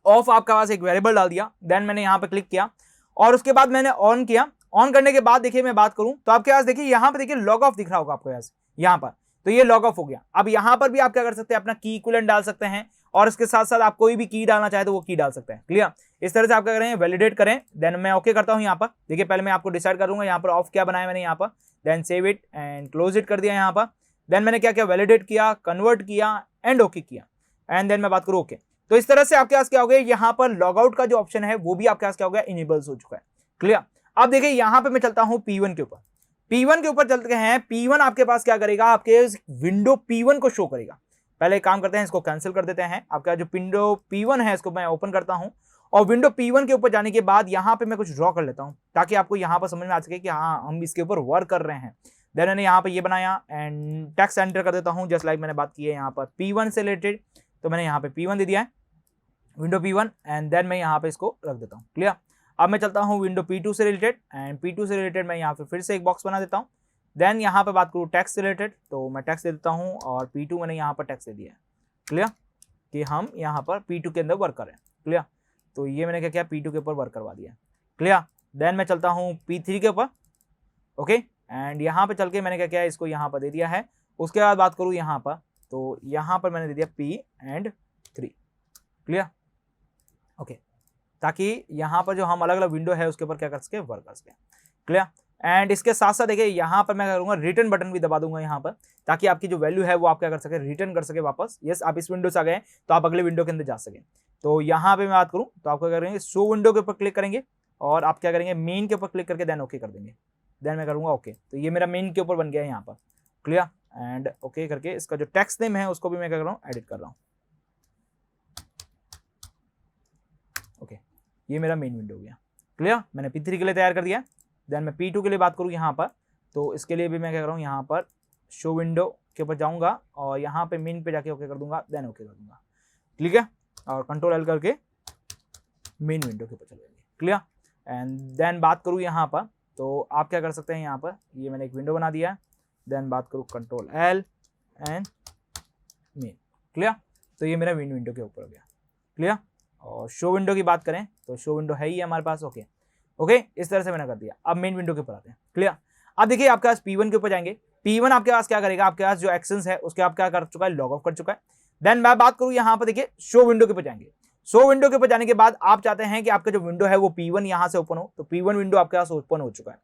ऑफ आपके पास एक वेरिएबल डाल दिया। देन मैंने यहाँ पर क्लिक किया और उसके बाद मैंने ऑन किया। ऑन करने के बाद देखिए मैं बात करूं तो आपके पास देखिए यहाँ पे देखिए लॉग ऑफ दिख रहा होगा आपके पास यहाँ पर, तो ये लॉग ऑफ हो गया। अब यहाँ पर भी आप क्या कर सकते हैं अपना की इक्विवेलेंट डाल सकते हैं, और इसके साथ साथ आप कोई भी की डालना चाहे तो वो की डाल सकते हैं। क्लियर, इस तरह से आप क्या करें वैलिडेट करें। देन मैं ओके करता हूँ यहाँ पर। देखिए पहले मैं आपको डिसाइड करूंगा यहाँ पर ऑफ क्या बनाया मैंने यहाँ पर। Then save it and close it कर दिया यहाँ पर। देन मैंने क्या किया, वैलिडेट किया, कन्वर्ट किया एंड ओके किया एंड देन मैं बात करूँ ओके। तो इस तरह से आपके पास क्या हो गया, यहाँ पर लॉगआउट का जो ऑप्शन है वो भी आपके पास क्या हो गया, इनेबल्स हो चुका है। क्लियर। अब देखिए यहाँ पे मैं चलता हूँ P1 के ऊपर। P1 के ऊपर चलते हैं। P1 आपके पास क्या करेगा, आपके विंडो P1 को शो करेगा। पहले एक काम करते हैं, इसको कैंसिल कर देते हैं। आपका जो विंडो P1 है इसको मैं ओपन करता हूं और विंडो P1 के ऊपर जाने के बाद यहाँ पे मैं कुछ ड्रॉ कर लेता हूं ताकि आपको यहाँ पर समझ में आ सके कि हाँ हम इसके ऊपर वर्क कर रहे हैं। देन मैंने यहाँ पे ये बनाया एंड टेक्स्ट एंटर कर देता हूँ, जस्ट लाइक मैंने बात की है यहाँ पर P1 से रिलेटेड। तो मैंने यहाँ पे P1 दे दिया है, विंडो P1 एंड देन मैं यहाँ पे इसको रख देता हूँ। क्लियर। अब मैं चलता हूँ विंडो P2 से रिलेटेड एंड P2 से रिलेटेड मैं यहाँ पे फिर से एक बॉक्स बना देता हूँ। देन यहाँ पे बात करूँ टेक्स्ट से रिलेटेड, तो मैं टेक्स्ट दे देता हूँ और P2 मैंने यहाँ पर टेक्स्ट दे दिया है। क्लियर, कि हम यहाँ पर P2 के अंदर वर्क करें। क्लियर, तो ये मैंने क्या किया, P2 के ऊपर वर्क करवा दिया। क्लियर। देन मैं चलता हूँ P3 के ऊपर। ओके, एंड यहाँ पे चल के मैंने क्या किया, इसको यहाँ पर दे दिया है। उसके बाद बात करूँ यहाँ पर, तो यहाँ पर मैंने दे दिया P3। क्लियर, ओके, ताकि यहाँ पर जो हम अलग अलग विंडो है उसके ऊपर क्या कर सके, वर्क कर सके। क्लियर। एंड इसके साथ साथ देखिए यहाँ पर मैं करूँगा रिटर्न बटन भी दबा दूंगा यहाँ पर, ताकि आपकी जो वैल्यू है वो आप क्या कर सके, रिटर्न कर सके वापस। यस, आप इस विंडो से आ गए तो आप अगले विंडो के अंदर जा सके। तो यहाँ पे मैं बात करूँ तो आपको क्या करेंगे, शो विंडो के ऊपर क्लिक करेंगे और आप क्या करेंगे, मेन के ऊपर क्लिक करके देन ओके कर देंगे। देन मैं करूँगा ओके, तो ये मेरा मेन के ऊपर बन गया है यहाँ पर। क्लियर। एंड ओके करके इसका जो टेक्स्ट नेम है उसको भी मैं क्या कर रहा हूँ, एडिट कर रहा हूँ। ओके, ये मेरा मेन विंडो हो गया। क्लियर, मैंने P3 के लिए तैयार कर दिया। देन मैं P2 के लिए बात करूँ यहाँ पर, तो इसके लिए भी मैं क्या कर रहा हूँ, यहाँ पर शो विंडो के ऊपर जाऊँगा और यहाँ पे मेन पे जाके ओके कर दूंगा, देन ओके कर दूंगा। ठीक है, और कंट्रोल L करके मेन विंडो के ऊपर चले जाएंगे। क्लियर। एंड देन बात करूँ यहाँ पर, तो आप क्या कर सकते हैं, यहाँ पर ये मैंने एक विंडो बना दिया है। देन बात करूँ control L and main. Clear, तो ये मेरा मेन विंडो के ऊपर हो गया। क्लियर। और शो विंडो की बात करें तो शो विंडो है ही हमारे पास। ओके ओके, इस तरह से मैंने कर दिया। अब मेन विंडो के ऊपर आते हैं। क्लियर। अब देखिए आपके पास P1 के ऊपर जाएंगे। P1 आपके पास क्या करेगा, आपके पास जो एक्शंस है उसके आप क्या कर चुका है, लॉग ऑफ कर चुका है। देन मैं बात करूं यहाँ पर, देखिए शो विंडो के ऊपर जाएंगे। शो विंडो के ऊपर जाने के बाद आप चाहते हैं कि आपका जो विंडो है वो P1 यहाँ से ओपन हो, तो P1 विंडो आपके पास ओपन हो चुका है।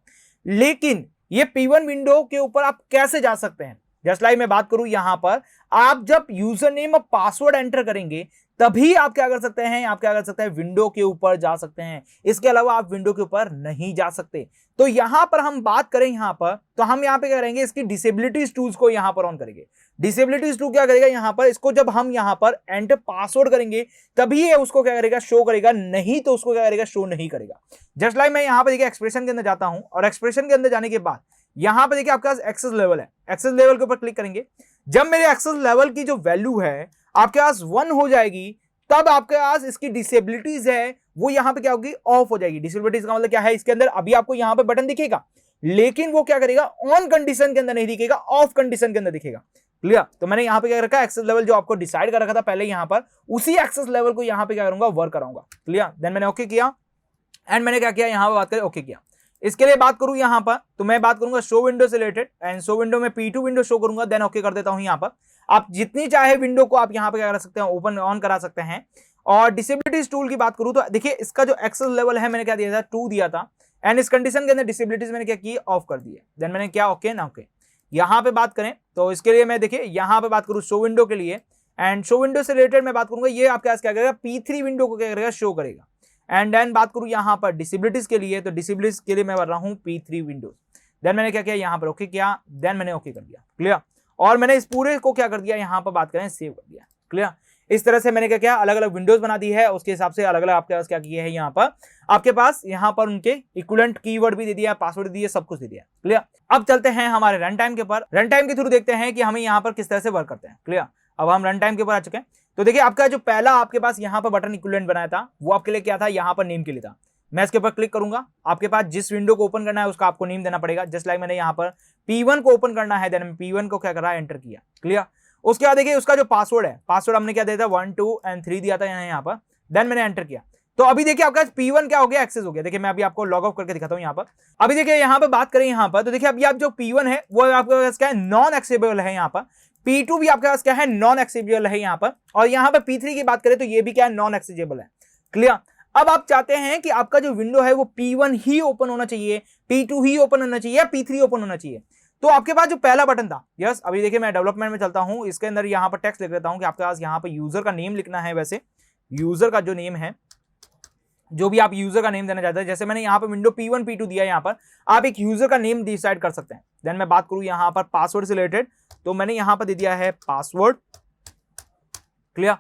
लेकिन ये P1 विंडो के ऊपर आप कैसे जा सकते हैं, जस्ट लाइक मैं बात करूं यहाँ पर, आप जब यूजर नेम और पासवर्ड एंटर करेंगे तभी आप क्या कर सकते हैं, आप क्या कर सकते हैं, विंडो के ऊपर जा सकते हैं। इसके अलावा आप विंडो के ऊपर नहीं जा सकते। तो यहां पर हम बात करें यहाँ पर, तो हम यहाँ पे क्या करेंगे, इसकी डिसेबिलिटीज टूल्स को यहाँ पर ऑन करेंगे। डिसेबिलिटीज टूल क्या करेगा, यहाँ पर इसको जब हम यहाँ पर एंटर पासवर्ड करेंगे तभी ये उसको क्या करेगा, शो करेगा, नहीं तो उसको क्या करेगा, शो नहीं करेगा। जस्ट लाइक मैं यहाँ पर देखिए एक्सप्रेशन के अंदर जाता हूं और एक्सप्रेशन के अंदर जाने के बाद यहाँ पे देखिए आपके पास एक्सेस लेवल है। एक्सेस लेवल के ऊपर क्लिक करेंगे। जब मेरे एक्सेस लेवल की जो वैल्यू है आपके पास 1 हो जाएगी, तब आपके पास इसकी डिसेबिलिटीज है वो यहाँ पे क्या होगी, ऑफ हो जाएगी। डिसेबिलिटीज का मतलब क्या है, इसके अंदर अभी आपको यहाँ पे बटन दिखेगा, लेकिन वो क्या करेगा, ऑन कंडीशन के अंदर नहीं दिखेगा, ऑफ कंडीशन के अंदर दिखेगा। क्लियर। तो मैंने यहाँ पे क्या रखा, एक्सेस लेवल जो आपको डिसाइड कर रखा था पहले, यहाँ पर उसी एक्सेस लेवल को यहाँ पे क्या करूंगा, वर्क कराऊंगा। क्लियर। देन मैंने ओके किया एंड मैंने क्या किया, यहाँ पे बात करें ओके किया। इसके लिए बात करूं यहाँ पर, तो मैं बात करूंगा शो विंडो से रिलेटेड एंड शो विंडो में P2 विंडो शो करूंगा, देन ओके कर देता हूं। यहाँ पर आप जितनी चाहे विंडो को आप यहाँ पे क्या कर सकते हैं, ओपन ऑन करा सकते हैं। और डिसेबिलिटीज टूल की बात करूं तो देखिए इसका जो एक्सेस लेवल है मैंने क्या दिया था, 2 दिया था एंड इस कंडीशन के अंदर डिसेबिलिटीज मैंने क्या की, ऑफ कर दी है। देन मैंने क्या ओके ना ओके। यहाँ पे बात करें तो इसके लिए मैं देखिए यहाँ पे बात करूं शो विंडो के लिए एंड शो विंडो से रिलेटेड मैं बात करूंगा, ये आपके पास क्या करेगा, P3 विंडो को क्या करेगा, शो करेगा। एंड देन बात करूं यहाँ पर डिसेबिलिटीज के लिए, तो डिसेबिलिटीज के लिए मैं भर रहा हूँ P3 विंडोज। देन मैंने क्या किया, यहाँ पर ओके किया, देन मैंने ओके कर दिया। क्लियर। और मैंने इस पूरे को क्या कर दिया, यहाँ पर बात करें सेव कर दिया। क्लियर। इस तरह से मैंने क्या किया, अलग अलग विंडोज बना दी है, उसके हिसाब से अलग अलग आपके पास क्या किया है, यहाँ पर आपके पास यहाँ पर उनके इक्विवेलेंट कीवर्ड भी दे दिया, पासवर्ड दिया, सब कुछ दे दिया। क्लियर। अब चलते हैं हमारे रन टाइम के ऊपर। रन टाइम के थ्रू देखते हैं कि हमें यहाँ पर किस तरह से वर्क करते हैं। क्लियर। अब हम रन टाइम के ऊपर आ चुके हैं। तो देखिए आपका जो पहला आपके पास यहाँ पर बटन इक्विवेलेंट बनाया था वो आपके लिए क्या था, यहाँ पर नेम के लिए था। मैं इसके ऊपर क्लिक करूंगा, आपके पास जिस विंडो को ओपन करना है उसका आपको नेम देना पड़ेगा। जस्ट लाइक मैंने यहाँ पर P1 को ओपन करना है, देन P1 को क्या कर रहा है, एंटर किया। क्लियर। उसके बाद देखिए उसका जो पासवर्ड है, पासवर्ड हमने क्या दिया था, 1 2 एंड 3 दिया था यहाँ पर। देन मैंने एंटर किया। तो अभी देखिए आपका P1 क्या हो गया, एक्सेस हो गया। देखिए मैं अभी आपको लॉग ऑफ करके दिखाता हूँ यहाँ पर। अभी देखिए यहाँ पे बात करें यहाँ पर, तो देखिए अभी आप जो P1 है वो आपके पास क्या है, नॉन एक्सेसिबल है। यहाँ पर P2 भी आपके पास क्या है, नॉन एक्सेसिबल है यहाँ पर। और यहाँ पर P3 की बात करें तो ये भी क्या है, नॉन एक्सेसिबल है। क्लियर। अब आप चाहते हैं कि आपका जो विंडो है वो P1 ही ओपन होना चाहिए, P2 ही ओपन होना चाहिए या P3 ओपन होना चाहिए। तो आपके पास जो पहला बटन था, यस अभी देखिए मैं डेवलपमेंट में चलता हूं, इसके अंदर यहाँ पर टेक्स्ट लिख देता हूं कि आपके पास यहाँ पर यूजर का नेम लिखना है। वैसे यूजर का जो नेम है, जो भी आप यूजर का नेम देना चाहते हैं, जैसे मैंने यहाँ पर विंडो P1 P2 दिया है, यहाँ पर आप एक यूजर का नेम डिसाइड कर सकते हैं। देन मैं बात करूं यहाँ पर पासवर्ड से रिलेटेड, तो मैंने यहाँ पर दे दिया है पासवर्ड। क्लियर,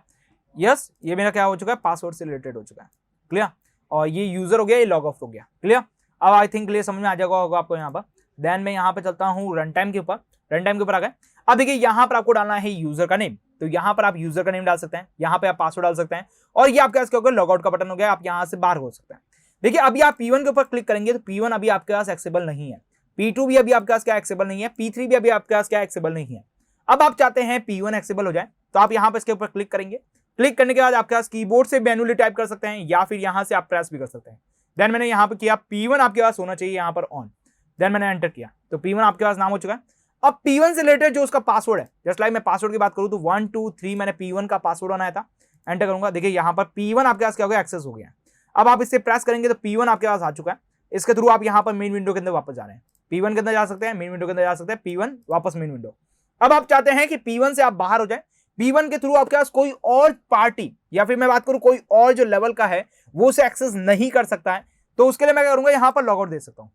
यस ये मेरा क्या हो चुका है, पासवर्ड से रिलेटेड हो चुका है। क्लियर, और ये यूजर हो गया, ये लॉग ऑफ हो गया। क्लियर, अब आई थिंक क्लियर समझ में आ जाएगा होगा आपको यहाँ पर। देन मैं यहाँ पर चलता हूँ रन टाइम के ऊपर, रन टाइम के ऊपर आ गए। अब देखिए यहाँ पर आपको डालना है यूजर का नेम, तो यहाँ पर आप यूजर का नेम डाल सकते हैं, यहाँ पे आप पासवर्ड डाल सकते हैं, और ये आपके पास क्या होगा, लॉगआउट का बटन हो गया, आप यहाँ से बाहर हो सकते हैं। देखिए अभी आप P1 के ऊपर क्लिक करेंगे तो P1 अभी आपके पास एक्सेबल नहीं है, P2 भी अभी आपके पास क्या एक्सेबल नहीं है, P3 भी अभी आपके पास क्या एक्सेबल नहीं है। अब आप चाहते हैं P1 एक्सेबल हो जाए, तो आप यहाँ पर इसके ऊपर क्लिक करेंगे। क्लिक करने के बाद आपके पास कीबोर्ड से मैन्युअली टाइप कर सकते हैं, या फिर यहाँ से आप प्रेस भी कर सकते हैं। देन मैंने यहाँ पर किया P1 आपके पास होना चाहिए यहाँ पर ऑन। देन मैंने एंटर किया, तो P1 आपके पास नाम हो चुका है। अब P1 से रिलेटेड जो उसका पासवर्ड है, जस्ट लाइक मैं पासवर्ड की बात करूं तो 1 2 3 मैंने P1 का पासवर्ड बनाया था। एंटर करूंगा, देखिए यहाँ पर P1 आपके पास क्या हो गया, एक्सेस हो गया। अब आप इससे प्रेस करेंगे तो P1 आपके पास आ चुका है। इसके थ्रू आप यहाँ पर मेन विंडो के अंदर वापस जा रहे हैं, P1 के अंदर जा सकते हैं, मेन विंडो के अंदर जा सकते हैं, P1 वापस मेन विंडो। अब आप चाहते हैं कि P1 से आप बाहर हो जाए, P1 के थ्रू आपके पास कोई और पार्टी या फिर मैं बात करूं कोई और जो लेवल का है वो उसे एक्सेस नहीं कर सकता है, तो उसके लिए मैं क्या करूंगा, यहाँ पर लॉगआउट दे सकता हूं।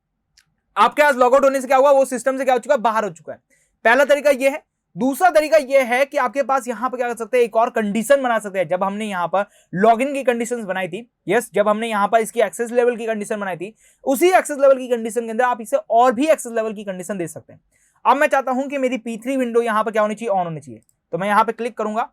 आपके पास लॉगआउट होने से क्या हुआ, वो सिस्टम से क्या हो चुका है, बाहर हो चुका है। पहला तरीका ये है। दूसरा तरीका ये है कि आपके पास यहाँ पर क्या कर सकते हैं, एक और कंडीशन बना सकते हैं। जब हमने यहाँ पर लॉगिन की कंडीशंस बनाई थी, यस जब हमने यहाँ पर इसकी एक्सेस लेवल की कंडीशन बनाई थी, उसी एक्सेस लेवल की कंडीशन के अंदर आप इसे और भी एक्सेस लेवल की कंडीशन दे सकते हैं। अब मैं चाहता हूं कि मेरी P3 विंडो यहाँ पर क्या होनी चाहिए, ऑन होनी चाहिए, तो मैं यहाँ पे क्लिक करूंगा,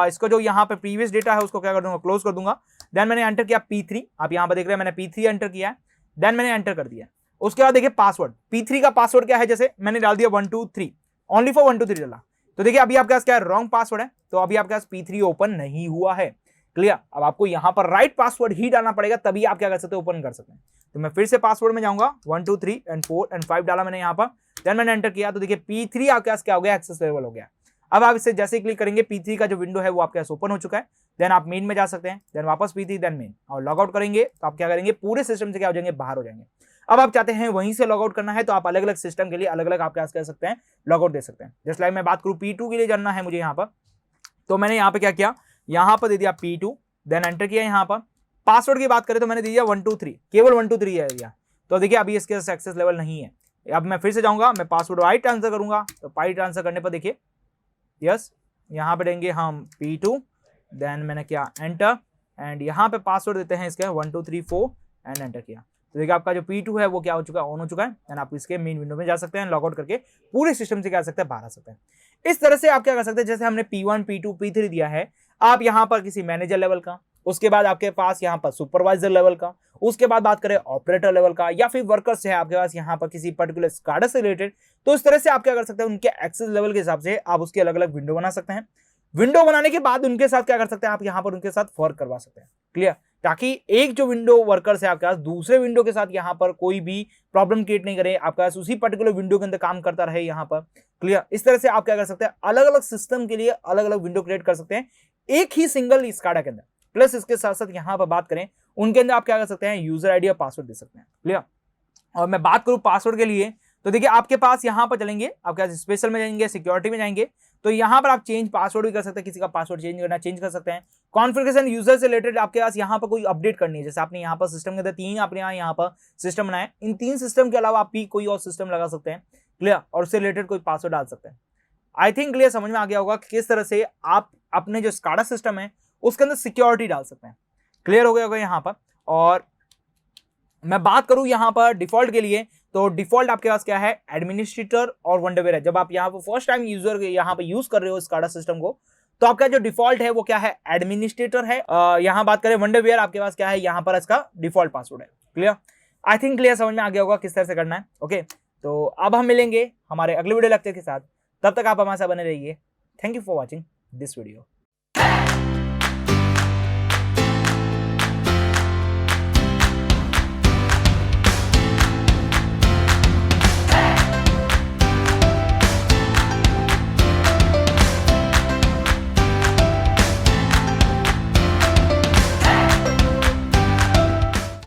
इसको जो यहाँ पे प्रीवियस डेटा है उसको क्या कर दूंगा, क्लोज कर दूंगा। देन मैंने एंटर किया P3, आप यहाँ पर देख रहे हैं मैंने P3 एंटर किया है। देन मैंने एंटर कर दिया। उसके बाद देखिए पासवर्ड, P3 का पासवर्ड क्या है, जैसे मैंने डाल दिया 1 2 3, ओनली फॉर 1 2 3 डाला, तो देखिए अभी आपके पास क्या है, रॉन्ग पासवर्ड है, तो अभी आपके पास P3 ओपन नहीं हुआ है। क्लियर, अब आपको यहाँ पर राइट पासवर्ड ही डालना पड़ेगा, तभी आप क्या कर सकते हैं, ओपन कर सकते हैं। तो मैं फिर से पासवर्ड में जाऊंगा, 1 2 3 एंड 4 एंड 5 डाला मैंने यहाँ पर। देन मैंने एंटर किया, तो देखिए P3 आपके पास क्या हो गया, एक्सेस लेवल हो गया। अब आप इससे जैसे ही क्लिक करेंगे P3 का जो विंडो है वो आपके पास ओपन हो चुका है। देन आप मेन में जा सकते हैं, देन वापस P3 देन मेन, और लॉग आउट करेंगे तो आप क्या करेंगे, पूरे सिस्टम से क्या हो जाएंगे, बाहर हो जाएंगे। अब आप चाहते हैं वहीं से लॉग आउट करना है, तो आप अलग अलग सिस्टम के लिए अलग अलग आपके पास कर सकते हैं, लॉग आउट दे सकते हैं। जस्ट लाइक मैं बात करूं P2 के लिए जानना है मुझे यहाँ पर, तो मैंने यहाँ पे क्या किया, यहाँ पर दे दिया P2, देन एंटर किया। यहाँ पर पासवर्ड की बात करें तो मैंने दे दिया 1 2 3, केवल 1 2 3 दिया, तो देखिए अभी इसके एक्सेस लेवल नहीं है। अब मैं फिर से जाऊंगा, मैं पासवर्ड वाई ट्रांसफर करूंगा, तो पाई ट्रांसफर करने पर देखिए यस यहाँ पे देंगे हम P2, देन मैंने किया एंटर, एंड यहाँ पे पासवर्ड देते हैं इसके 1 2 3 4 एंड एंटर किया, तो देखिए आपका जो P2 है वो क्या हो चुका है, ऑन हो चुका है। देन आप इसके मेन विंडो में जा सकते हैं, लॉग आउट करके पूरे सिस्टम से क्या कर सकते हैं, बाहर आ सकते हैं। इस तरह से आप क्या कर सकते हैं, जैसे हमने P1 P2 P3 दिया है, आप यहाँ पर किसी मैनेजर लेवल का, उसके बाद आपके पास यहाँ पर सुपरवाइजर लेवल का, उसके बाद बात करें ऑपरेटर लेवल का, या फिर वर्कर्स है आपके पास यहाँ पर किसी पर्टिकुलर स्काडा से रिलेटेड, तो इस तरह से आप क्या कर सकते हैं, उनके एक्सेस लेवल के हिसाब से आप उसके अलग अलग विंडो बना सकते हैं। विंडो बनाने के बाद उनके साथ क्या कर सकते हैं, आप यहाँ पर उनके साथ वर्क करवा सकते हैं। क्लियर, ताकि एक जो विंडो वर्कर्स है आपके पास दूसरे विंडो के साथ यहाँ पर कोई भी प्रॉब्लम क्रिएट नहीं करे, आपके पास उसी पर्टिकुलर विंडो के अंदर काम करता रहे यहाँ पर। क्लियर, इस तरह से आप क्या कर सकते हैं, अलग अलग सिस्टम के लिए अलग अलग विंडो क्रिएट कर सकते हैं एक ही सिंगल स्काडा के अंदर। प्लस इसके साथ साथ यहाँ पर बात करें उनके अंदर आप क्या कर सकते हैं, यूजर आईडी और पासवर्ड दे सकते हैं। क्लियर, और मैं बात करूं पासवर्ड के लिए, तो देखिए आपके पास यहाँ पर चलेंगे, आपके पास स्पेशल में जाएंगे, सिक्योरिटी में जाएंगे, तो यहाँ पर आप चेंज पासवर्ड भी कर सकते हैं, किसी का पासवर्ड चेंज करना चेंज कर सकते हैं। कॉन्फ़िगरेशन यूजर से रिलेटेड आपके पास यहाँ पर कोई अपडेट करनी है, जैसे आपने यहाँ पर सिस्टम के अंदर 3 आपने यहाँ पर सिस्टम बनाए, इन 3 सिस्टम के अलावा आप भी कोई और सिस्टम लगा सकते हैं। क्लियर, और उससे रिलेटेड कोई पासवर्ड डाल सकते हैं। आई थिंक क्लियर समझ में आ गया होगा कि किस तरह से आप अपने जो स्काडा सिस्टम है उसके अंदर सिक्योरिटी डाल सकते हैं। क्लियर हो गया होगा यहाँ पर। और मैं बात करूं यहाँ पर डिफॉल्ट के लिए, तो डिफॉल्ट आपके पास क्या है, एडमिनिस्ट्रेटर और वंडरवेयर है। जब आप यहाँ पर फर्स्ट टाइम यूजर यहाँ पर यूज कर रहे हो स्काडा सिस्टम को, तो आपका जो डिफॉल्ट है वो क्या है, एडमिनिस्ट्रेटर है। यहाँ बात करें वंडरवेयर, आपके पास क्या है, यहाँ पर इसका डिफॉल्ट पासवर्ड है। क्लियर, आई थिंक क्लियर समझ में आ गया होगा किस तरह से करना है। ओके, तो अब हम मिलेंगे हमारे अगले वीडियो लेक्चर के साथ, तब तक आप हमारे साथ बने रहिए। Thank you for watching this video.